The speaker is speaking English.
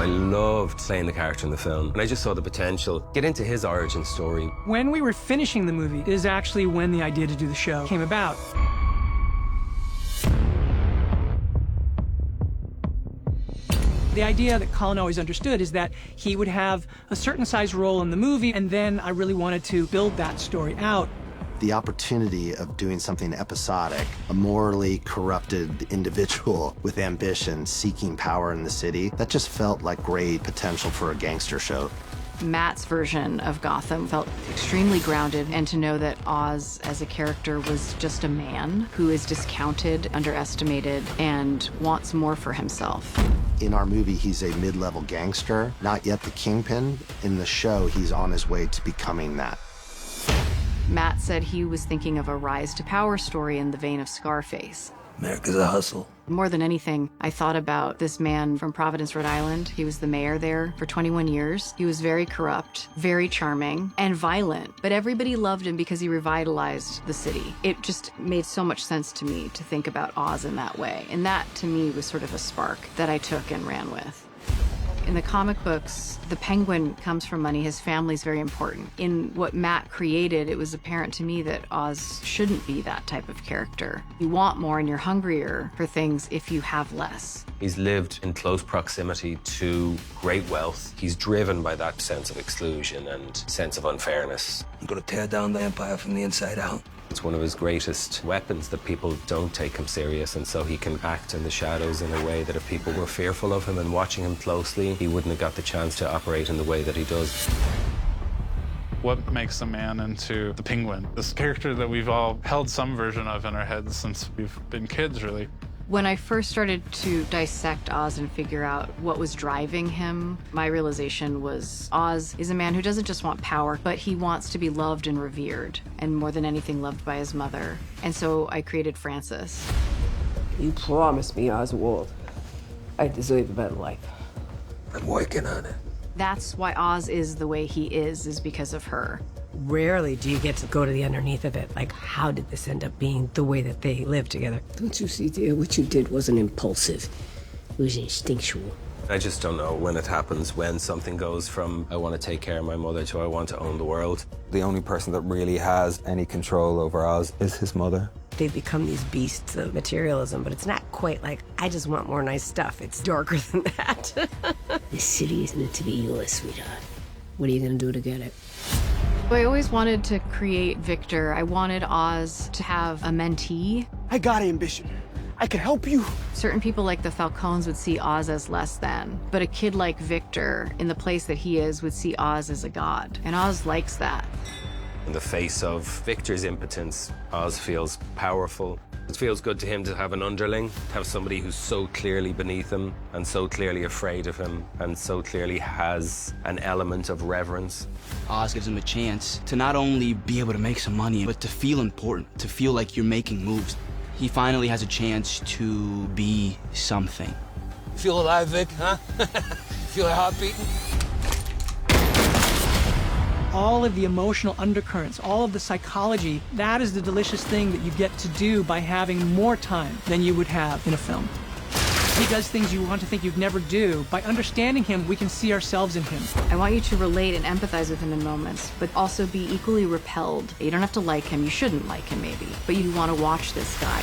I loved playing the character in the film, and I just saw the potential. Get into his origin story. When we were finishing the movie is actually when the idea to do the show came about. The idea that Colin always understood is that he would have a certain size role in the movie, and then I really wanted to build that story out. The opportunity of doing something episodic, a morally corrupted individual with ambition seeking power in the city, that just felt like great potential for a gangster show. Matt's version of Gotham felt extremely grounded, and to know that Oz as a character was just a man who is discounted, underestimated, and wants more for himself. In our movie, he's a mid-level gangster, not yet the kingpin. In the show, he's on his way to becoming that. Matt said he was thinking of a rise to power story in the vein of Scarface. America's a hustle. More than anything, I thought about this man from Providence, Rhode Island. He was the mayor there for 21 years. He was very corrupt, very charming, and violent, but everybody loved him because he revitalized the city. It just made so much sense to me to think about Oz in that way, and that, to me, was sort of a spark that I took and ran with. In the comic books, the Penguin comes from money. His family's very important. In what Matt created, it was apparent to me that Oz shouldn't be that type of character. You want more and you're hungrier for things if you have less. He's lived in close proximity to great wealth. He's driven by that sense of exclusion and sense of unfairness. I'm gonna tear down the empire from the inside out. It's one of his greatest weapons that people don't take him serious, and so he can act in the shadows in a way that if people were fearful of him and watching him closely, he wouldn't have got the chance to operate in the way that he does. What makes a man into the Penguin? This character that we've all held some version of in our heads since we've been kids, really. When I first started to dissect Oz and figure out what was driving him, my realization was Oz is a man who doesn't just want power, but he wants to be loved and revered, and more than anything, loved by his mother. And so I created Francis. You promised me, Oswald, I deserve a better life. I'm working on it. That's why Oz is the way he is because of her. Rarely do you get to go to the underneath of it. Like, how did this end up being the way that they live together? Don't you see, dear, what you did wasn't impulsive. It was instinctual. I just don't know when it happens, when something goes from I want to take care of my mother to I want to own the world. The only person that really has any control over Oz is his mother. They become these beasts of materialism, but it's not quite like, I just want more nice stuff. It's darker than that. This city is meant to be yours, sweetheart. What are you gonna do to get it? I always wanted to create Victor. I wanted Oz to have a mentee. I got ambition. I can help you. Certain people like the Falcones would see Oz as less than, but a kid like Victor, in the place that he is, would see Oz as a god. And Oz likes that. In the face of Victor's impotence, Oz feels powerful. It feels good to him to have an underling, to have somebody who's so clearly beneath him and so clearly afraid of him and so clearly has an element of reverence. Oz gives him a chance to not only be able to make some money, but to feel important, to feel like you're making moves. He finally has a chance to be something. Feel alive, Vic, huh? Feel a heart beating? All of the emotional undercurrents, all of the psychology, that is the delicious thing that you get to do by having more time than you would have in a film. He does things you want to think you'd never do. By understanding him, we can see ourselves in him. I want you to relate and empathize with him in moments, but also be equally repelled. You don't have to like him. You shouldn't like him, maybe, but you want to watch this guy.